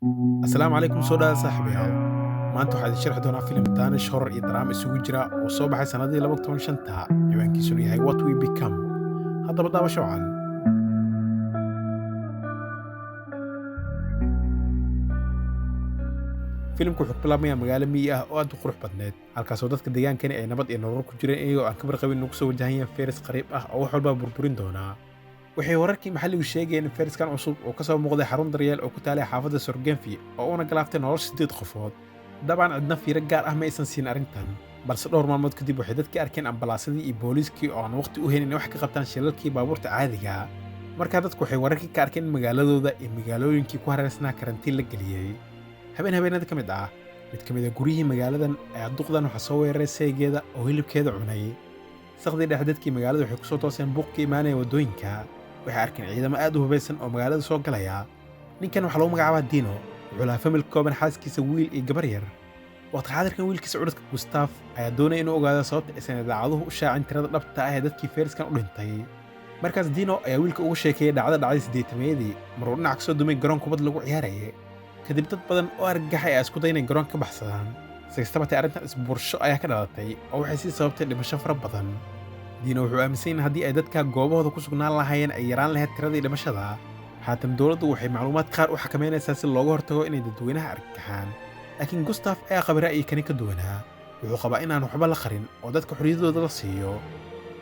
asalaamu calaykum soo dhawaada saaxiibayaal maanta waxaa idin sharxi doonaa filim daanish horror iyo daraama isugu jira oo soo baxay sannadii 2015 ciwaankiisuna yahay what we become haddaba daawasho wacan filimku wuxuu ku bilaabmayaa magaalo miyi ah oo aad u qurux badneed halkaasoo dadka deegaankani ay nabad iyo nolol ku jireen iyagoo aan ka warqabin ugu soo wajahayaan feris qariib ah oo wax walba burburin doonaa waxay wararkii maxalligu sheegayeen in feriskan cusub oo ka soo muuqday xarun daryeel oo ku taalay xaafadda sorgenfi oo una galaaftay nolosha 8 qofood dabcan cidna fiiro gaar ah ma aysan siin arrintan balse dhowr maalmood kadib waxay dadkii arkeen ambalaasadii iyo booliiskii oo aan waqti u helin inay wax ka qabtaan shilalkii baabuurta caadiga markaa dadku waxay wararkii ka arkeen in magaaladooda iyo magaalooyinkii ku hareersanaa karantiin la geliyey habeenada ka mid ah mid ka mid a guryihii magaaladan ayaa duqdan waxaa soo weeraray saygeeda oo hilibkeeda cunay saqdii dhex dadkii magaalada waxay ku soo tooseen buuq ka imaanaya waddooyinka waxay arkeen ciidamo aad u hubaysan oo magaalada soo galaya ninkan waxaa lagu magacaabaa dino wuxuu lahaa famil kooban xaaskiisa wiil iyo gabar yar waqti xaadirkan wiilkiisa cudurka gustaaf ayaa doonaya inuu ogaado sababta aysan idaacaduhu u shaacin tirada dhabta ah ee dadkii feriskan u dhintay markaas dino ayaa wiilka ugu sheekeeyey dhacda dhacday 80meedii maruu dhinac ka soo dumay garoon kubad lagu ciyaarayay kadib dad badan oo argagaxay ayaa isku day inay garoonka ka baxsadaan si kastaba tee arrintan isbuursho ayaa ka dhalatay oo waxay sii sababtay dhimasho fara badan diino wuxuu aaminsan in haddii ay dadka goobahooda ku sugnaan lahaayeen ay yaraan lahayd tiradii dhimashada haatan dowladdu waxay macluumaad qaar u xakameynaysaa si looga hortago inay dadweynaha argagaxaan laakiin gustaf ayaa qaba ra'yi kani ka duwanaa wuxuu qabaa inaan waxba la qarin oo dadka xorriyadooda la siiyo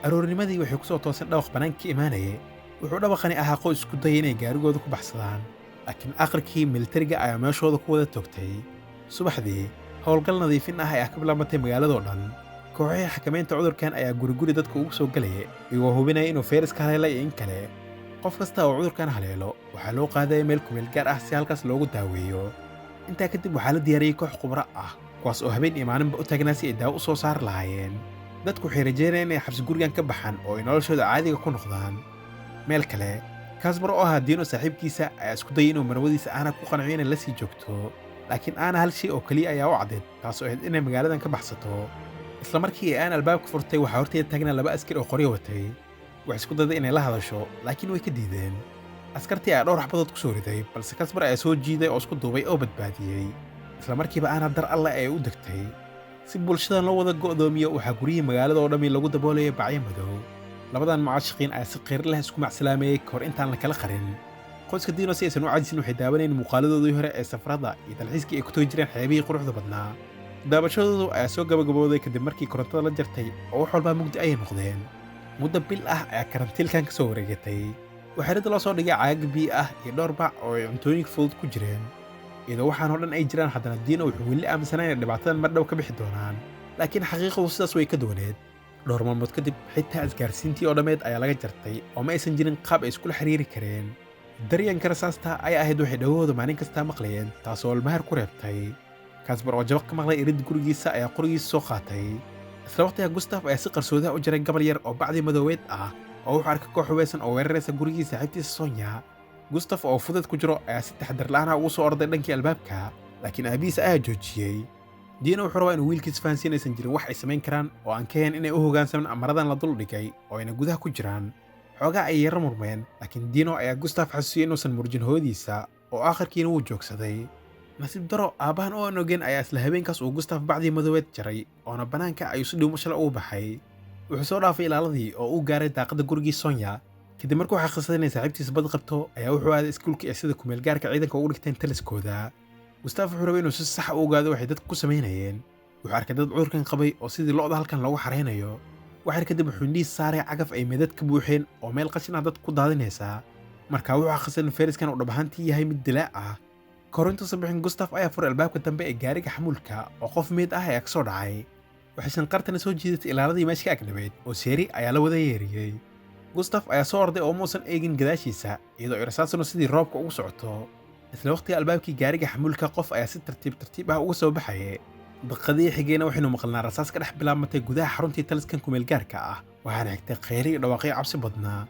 aroornimadii waxay ku soo tooseen dhawaq bannaan ka imaanaya wuxuu dhawaqani ahaa qoys isku dayay inay gaarigooda ku baxsadaan laakiin aakhirkii militariga ayaa meeshooda ku wada toogtay subaxdii howlgal nadiifin ah ayaa ka bilaabatay magaaladoo dhan kooxihii xakamaynta cudurkan ayaa guriguri dadka ugu soo gelaya iyagoo hubinaya inuu fayraska haleelay iyo in kale qof kasta oo cudurkan haleelo waxaa loo qaadaya meel kumeel gaar ah si halkaas loogu daaweeyo intaa kadib waxaa la diyaariyey koox khubro ah kuwaas oo habeen iyo maalinba u taagnaa si ay daawo u soo saari lahaayeen dadku waxay rajaynayaan inay xabsi gurigan ka baxaan oo ay noloshooda caadiga ku noqdaan meel kale kasbar oo ahaa diino saaxiibkiisa ayaa isku dayay inuu marwadiisa aana ku qanciyo inay la sii joogto laakiin aana hal shay oo keliya ayaa u caddeed taas oo ahayd inay magaaladan ka baxsato isla markii ay aan albaabka furtay waxaa horteeda taagnaa 2 askar oo qoryo watay waxay isku dayday inay la hadasho laakiin way ka diideen askartii ayaa dhowr xabadood ku soo riday balse kasbar ayaa soo jiiday oo isku duubay oo badbaadiyey isla markiiba aana dar alle ay u degtay si bulshadan loo wada go'doomiyo waxaa guryihii magaalada oo dhammi lagu daboolayay bacyo madow labadan mucaashiqiin ayaa si qiir leh isku macsalaameeyey kahor intaan la kala qarin qoyska diino si aysan u cajisin waxay daawanayeen muuqaaladoodii hore ee safarada iyo dalxiiskii ay ku tagi jireen xeebihii quruxda badnaa daabashadoodu ayaa soo gabagabooday kadib markii korontada la jartay oo wax walbaa mugdi ayay noqdeen muddo bil ah ayaa karantiilkan ka soo wareegatay waxaa ridda loo soo dhigay caagag biyo ah iyo dhowr bac oo ay cuntooyinka fudud ku jireen iyadoo waxaan oo dhan ay jiraan haddana diino wuxuu weli aaminsanaa inay dhibaatadan mar dhow ka bixi doonaan laakiin xaqiiqadu sidaas way ka duwaneed dhowr maalmood kadib xitaa isgaarsiintii oo dhammeed ayaa laga jartay oo ma aysan jirin qaab ay iskula xiriiri kareen daryanka rasaasta ayaa ahayd waxay dhagahooda maalin kastaa maqlayeen taasoo almahar ku reebtay kasbar oo jabaq ka maqlay iridda gurigiisa ayaa qorigiisa soo qaatay isla waqtiga gustaf ayaa si qarsoodaha u jaray gabal yar oo bacdii madoobeed ah oo wuxuu arkay koox hubeysan oo weeraraysa gurigii saaxiibtiisa sonya gustaf oo fudad ku jiro ayaa si taxadar la'aana ugu soo orday dhankii albaabka laakiin aabihiisa ayaa joojiyey diino wuxuu rabaa inuu wiilkiisa fahansiin aysan jirin wax ay samayn karaan oo aan ka hayn inay u hoggaansamaan amaradan la dul dhigay oo ayna gudaha ku jiraan xoogaa ay yara murmeen laakiin diino ayaa gustaf xasuusiyey inuusan murjin hooyadiisa oo aakhirkiina wuu joogsaday nasiib daro aabbahan oo aan ogeyn ayaa isla habeenkaas uu gustaf bacdii madoobeed jaray oona bannaanka ayuu si dhiwmo shala ugu baxay wuxuu soo dhaafay ilaaladii oo uu gaaray daaqadda gurigii sonya kadib markuu xaqiiqsaday inay saaxiibtiisa bad qabto ayaa wuxuu aaday iskuulkii ay sida kumeelgaarka ciidanka ugu dhigteen taliskooda gustaf wuxuu rabay inuu si sax u ogaado waxay dadku ku samaynayeen wuxuu arkay dad cudurkan qabay oo sidii lo'da halkan loogu xaraynayo waxyar kadib wuxuu indhihiis saaray cagaf ay meedad ka buuxeen oo meel qashin ah dadku ku daadinaysaa markaa wuxuu xaqiiqsaday in feriskan uu dhab ahaantii yahay mid dilaa ah kahor intuusan bixin gustaf ayaa furay albaabka dambe ee gaariga xamuulka oo qof meed ah ayaa ka soo dhacay waxay shanqartana soo jiidatay ilaaladii meesha ka agnabeyd oo seeri ayaa la wada yeeriyey gustaf ayaa soo orday oo muusan eegin gadaashiisa iyadoo irasaasuna sidii roobka ugu socoto isla waqtiga albaabkii gaariga xamuulka qof ayaa si tartiib ah uga soo baxayay daqiiqadii xigayna waxaynu maqalnaa rasaas ka dhex bilaabatay gudaha xaruntii taliskan kumeelgaarka ah waxaana xigtay kheyri iyo dhawaaqyo cabsi badnaa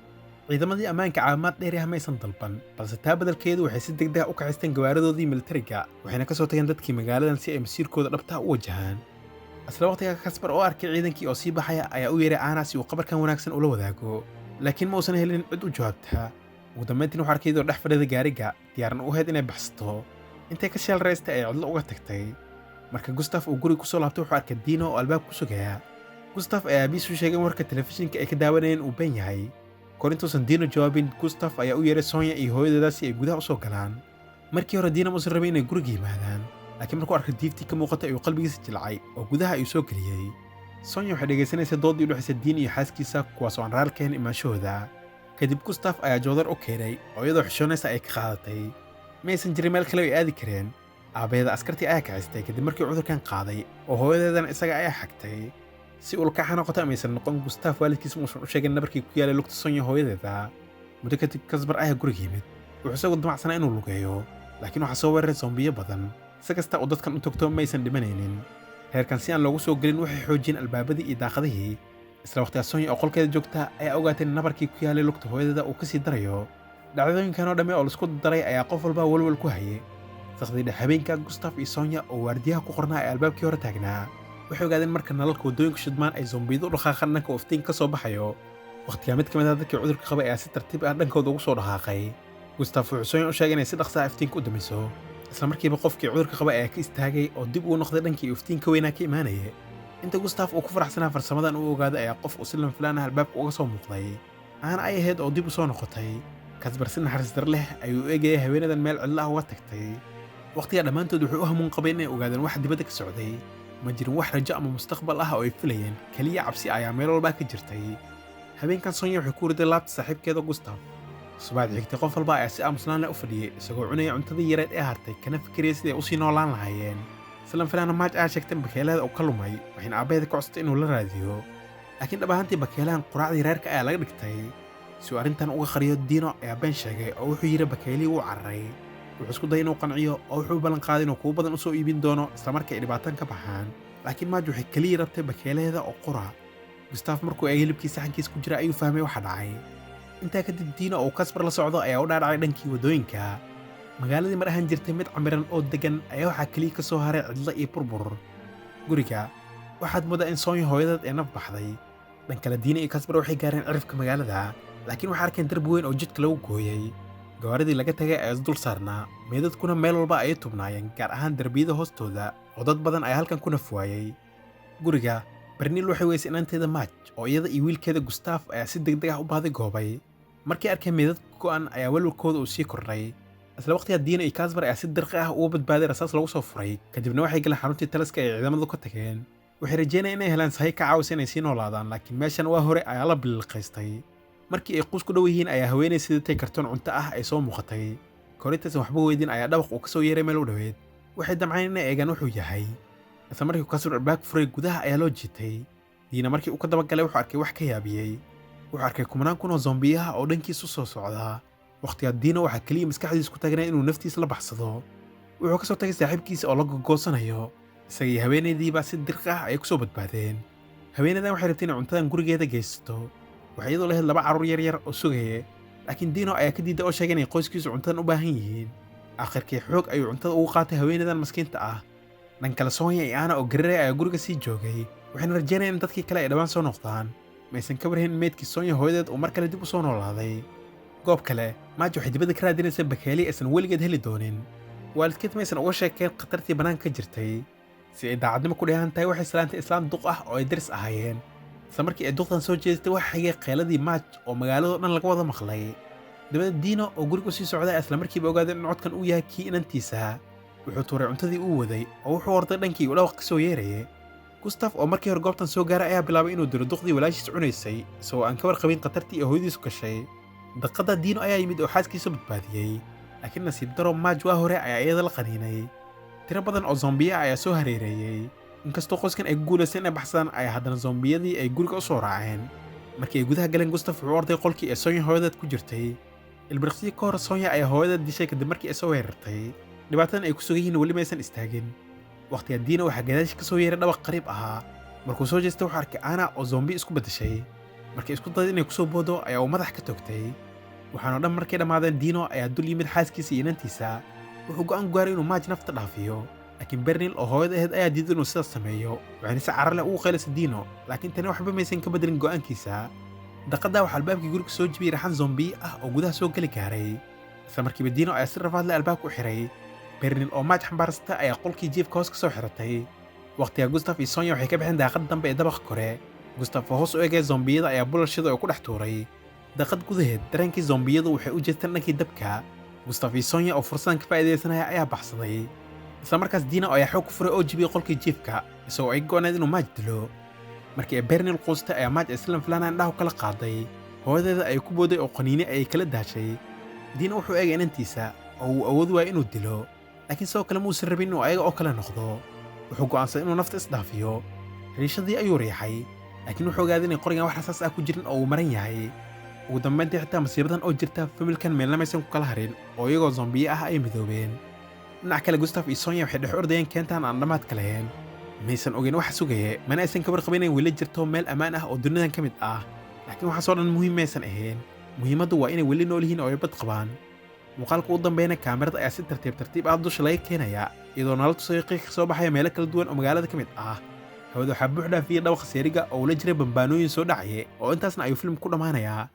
ciidamadii ammaanka caawimaad dheeri ah maysan dalban balse taa badalkeedu waxay si degdeg ah u kaxaysteen gawaaradoodii militariga waxayna ka soo tageen dadkii magaaladan si ay masiirkooda dhabtaa u wajahaan isla waqtiga kasbar oo arkay ciidankii oo sii baxaya ayaa u yeeray aana si uu qabarkan wanaagsan ula wadaago laakiin ma uusan helin cid u jawaabta ugu dambayntiin wuxuu arkay iyadoo dhex fadhida gaariga diyaarna u ahayd inay baxsato intay ka sheel raystay ay cidlo uga tagtay. Marka Gustav uu guriga kusoo laabtay wuxuu arkay Dino oo albaabka ku sugaya. Gustav ayaa aabihiis u sheegay in warka telefishinka ay ka daawanayeen uu been yahay. Korintuusan Dino jawaabin, Gustav ayaa u yeeray Sonya iyo hooyadeeda si ay gudaha u soo galaan. Markii hore Dino muusan rabin inay guriga yimaadaan, laakiin markuu arkay diiftii ka muuqatay ayuu qalbigiisa jilcay oo gudaha ayuu soo geliyey. Sonya waxay dhagaysanaysay doodii u dhexaysay Dino iyo xaaskiisa kuwaas oo aan raali ka ahayn imaanshahooda. Kadib Gustav ayaa joodar u keenay oo iyadoo xishoonaysa ay ka qaadatay. Ma aysan jirin meel kale oo ay aadi kareen. Aabaheeda askartii ayaa kacistay kadib markii cudurkan qaaday oo hooyadeedana isaga ayaa xagtay. Si ulkaxa noqota maysan noqon, Gustav waalidkiisa muusan u sheegin nabarkii ku yaalay lugta Sonya hooyadeeda. Muddo kadib Kasbar ayaa guriga yimid. Wuxuu isagu damacsanaa inuu lugeeyo, laakiin waxaa soo weeraray zombiyo badan. Si kasta oo dadkan u togto maysan dhimanaynin. Reerkan si aan loogu soo gelin waxay xoojiyeen albaabadii iyo daaqadihii. Isla waqtigaas Sonya oo qolkeeda joogta ayaa ogaatay in nabarkii ku yaalay lugta hooyadeeda uu kasii darayo. Dhacdooyinkan oo dhamme oo laisku daray ayaa qof walba walwal ku hayay. Saqdii dhexe habeenka Gustav iyo Sonya oo waardiyaha ku qornaa ee albaabkii hore taagnaa waxay ogaadeen marka nalalka waddooyinka shidmaan ay zombiyadu u dhaqaaqaan dhanka iftiinka ka soo baxayo. Waqtigaa mid ka mid ah dadkii cudurka qaba ayaa si tartiib ah dhankooda ugu soo dhaqaaqay. Gustav wuxuu Sonya u sheegay inay si dhaqso ah iftiinka u damiso. Isla markiiba qofkii cudurka qaba ayaa ka istaagay oo dib ugu noqday dhankii iftiinka weynaa ka imaanaya. Inta Gustav uu ku faraxsanaa farsamadan uu ogaaday ayaa qof uu si lama filaan ah albaabka uga soo muuqday. Aan ay ahayd oo dib u soo noqotay. Kasbar si naxariis dar leh ayuu u eegayay haweenadan meel cidlo ah uga tagtay. Waqtiga dhammaantood wuxuu u hamuun qabay inay ogaadaan wax dibadda ka socday. Ma jirin wax rajo ama mustaqbal ah oo ay filayeen, kaliya cabsi ayaa meel walba ka jirtay. Habeenkan Sonya waxay ku riday laabta saaxiibkeeda Gustav. Subaxdii xigtay qof walba ayaa si aamusnaan leh u fadhiyay isagoo cunaya cuntadii yareed ee hartay kana fikiraya sidii ay u sii noolaan lahaayeen. Isla filaana Maaj ayaa sheegtay in bakeelaheeda uu ka lumay, waxayna aabaheeda ka codsatay inuu la raadiyo. Laakiin dhab ahaantii bakeelahan quraacdii reerka ayaa laga dhigtay. Si uu arrintan uga qariyo, Dino ayaa been sheegay oo wuxuu yidhi bakeelihii wuu cararay. Wuxuu isku dayay inuu qanciyo oo wuxuu ballan qaaday inuu kuwo badan u soo iibin doono isla markii ay dhibaataan ka baxaan. Laakiin Maaj waxay kaliya rabtay bakeelaheeda oo qura. Gustav markuu ay hilibkii saxankiisa ku jira ayuu fahmay waxa dhacay. Intaa kadib Dino oo Kasbar la socdo ayaa u dhaadhacay dhankii waddooyinka. Magaaladii mar ahaan jirtay mid camiran oo degan ayaa waxaa kaliya ka soo haray cidlo iyo burbur. Guriga waxaad moodaa in Sonya hooyadeed ay naf baxday. Dhan kale Dino iyo Kasbar waxay gaareen cirifka magaalada, laakiin waxay arkeen darbi weyn oo jidka lagu gooyay. Gawaaridii laga tagay ayaa isdul saarnaa, meedadkuna meel walba ayay tubnaayeen, gaar ahaan darbiyada hoostooda oo dad badan ayaa halkan ku naf waayay. Guriga Bernil waxay weysay inanteeda Maaj oo iyada iyo wiilkeeda Gustav ayaa si degdeg ah u baaday goobay. Markii arkeen meedad go'an ayaa walwalkooda uu sii kordhay. Isla waqtigaa Dino iyo Kasbar ayaa si dirqi ah uga badbaaday rasaas lagu soo furay, kadibna waxay galeen xaruntii taliska ee ciidamadu ka tageen. Waxay rajeynayeen inay helaan sahay ka caawisa inay sii noolaadaan, laakiin meeshan waa hore ayaa la bililqaystay. Markii ay quus ku dhow yihiin ayaa haweenay sidatay kartoon cunto ah ay soo muuqatay. Korintaas waxba weydiin ayaa dhawaq uu ka soo yeeray meel u dhoweed. Waxay damceen inay eegaan wuxuu yahay. Isla markii Kasbar albaabka furay gudaha ayaa loo jiitay. Dino markii uu ka dabagalay wuxuu arkay wax ka yaabiyey. Wuxuu arkay kumanaan kun oo zombiyaha oo dhankiisu soo socda. Waqtigaa Dino waxaa kaliya maskaxdiisa ku taagnaa inuu naftiisa la baxsado. Wuxuu ka soo tagay saaxiibkiisa oo la gogoosanayo. Isaga iyo haweenaydiiba si dirqi ah ayay ku soo badbaadeen. Haweenaydan waxay rabtay inay cuntadan gurigeeda geysato. waxay iyadoo lahayd laba carruur yar yar oo sugaya, laakiin Dino ayaa ka diiday oo sheegay inay qoyskiisu cuntadan u baahan yihiin. Aakhirkii xoog ayuu cuntada ugu qaatay haweenaydan maskiinta ah. Dhan kale Sonya iyo Anna oo gariray ayaa guriga sii joogay, waxayna rajeynayeen in dadkii kale ay dhawaan soo noqdaan. Maysan ka warhayn in meydkii Sonya hooyadeed uu mar kale dib u soo noolaaday. Goob kale Maaj waxay dibadda ka raadinaysay bakeeli aysan weligeed heli doonin. Waalidkeed maysan uga sheekeen khatartii bannaanka ka jirtay. Si ay daacadnimo ku dheehan tahay waxay salaantay islaam duq ah oo ay daris ahaayeen. Isla markii ay duqdan soo jeestay waxa xigay qeeladii Maaj oo magaalada dhan laga wada maqlay. Dibadda Dino oo guriga sii socday isla markiiba ogaaday in codkan uu yahay kii inantiisa. Wuxuu tuuray cuntadii uu waday oo wuxuu orday dhankii uu dhawaq ka soo yeerayay. Gustav oo markii hore goobtan soo gaaray ayaa bilaabay inuu diro duqdii walaashiis cunaysay isagoo aan ka warqabin khatartii ay hooyadiisu gashay. Daqada Dino ayaa yimid oo xaaskiisa badbaadiyey, laakiin nasiib daro Maaj waa hore ayaa iyada la qaniinay. Tiro badan oo zombiya ayaa soo hareereeyay. Inkastoo qoyskan ay ku guulaysteen inay baxsadaan ayaa haddana zombiyadii ay guriga u soo raaceen. Markii ay gudaha galeen Gustav wuxuu orday qolkii ay Sonya hooyadeed ku jirtay. Ilbiriqsiyo ka hor Sonya ayaa hooyadeed dishay kadib markii ay soo weerartay. Dhibaatadan ay ku sugan yihiin weli maysan istaagin. Waqtiga Dino waxaa gadaashii ka soo yeeray dhawaq qariib ahaa. Markuu soo jeestay wuxuu arkay Anna oo zombi isku beddeshay. Markii isku dayday inay ku soo boodo ayaa uu madax ka toogtay. waxaana dhan markay dhammaadeen Dino ayaa dul yimid xaaskiisa iyo inantiisa. Wuxuu go'aan gaaray inuu Maaj nafta dhaafiyo, laakiin Bernil oo hooyada ahayd ayaa diiday inuu sidaas sameeyo. Waxayna si carar leh ugu qaylisay Dino, laakiin tani waxba maysan ka bedelin go'aankiisa. Daqada waxaa albaabkii guriga soo jibiyey raxan zombi ah oo gudaha soo geli gaaray. Isla markiiba Dino ayaa si rafaad leh albaabka u xiray. Bernil oo Marge xambaarsata ayaa qolkii jiifka hoos ka soo xiratay. Waqtiga Gustav iyo Sonia waxay ka baxeen daaqadda dambe ee dabaqa kore. Gustav oo hoos u eegaya zombiyada ayaa bulashada oo ku dhex tuuray. Daqiiqad gudaheed, dareenkii zombiyadu waxay u jeesteen dhankii dabka. Gustav iyo Sonia oo fursadan ka faa'iideysanaya ayaa baxsaday. Isla markaas Dina ayaa xoog ku furay oo jibiyay qolkii jiifka, isagoo ay go'aneed inuu Marge dilo. Markii ay Bernil quustay ayaa Marge isla filaanaya indhaha kala qaaday. Hooyadeeda ay ku booday oo qaniini ay kala daashay. Dina wuxuu eegay inantiisa oo uu awood waayay inuu dilo, laakiin sidoo kale muusan rabin inuu ayaga oo kale noqdo. Wuxuu go'aansaday inuu nafta isdhaafiyo. Riishadii ayuu riixay, laakiin wuxuu ogaaday inay qorigan wax rasaas ah ku jirin oo uu maran yahay. Ugu dambeyntii xitaa masiibadan oo jirta familkan meelna maysan ku kala harin oo iyagoo zombiye ah ay midoobeen. Dhinaca kale Gustav iyo Sonia waxay dhex ordayeen keentaan aan dhammaadka lahayn. Maysan ogeyn waxa sugaya, mana aysan ka warqabin in weli jirto meel ammaan ah oo dunidan ka mid ah. Laakiin waxaasoo dhan muhiim maysan ahayn. Muhiimaddu waa inay weli nool yihiin oo ay bad qabaan. Muuqaalka ugu dambeeyana kaamirada ayaa si tartiib ah dusha laga keenaya, iyadoo nala tusay qiiq ka soo baxaya meelo kala duwan oo magaalada ka mid ah. Hawada waxaa buux dhaafiyay dhawaqa seeriga oo ula jiray bambaanooyin soo dhacaya, oo intaasna ayuu filimku ku dhammaanayaa.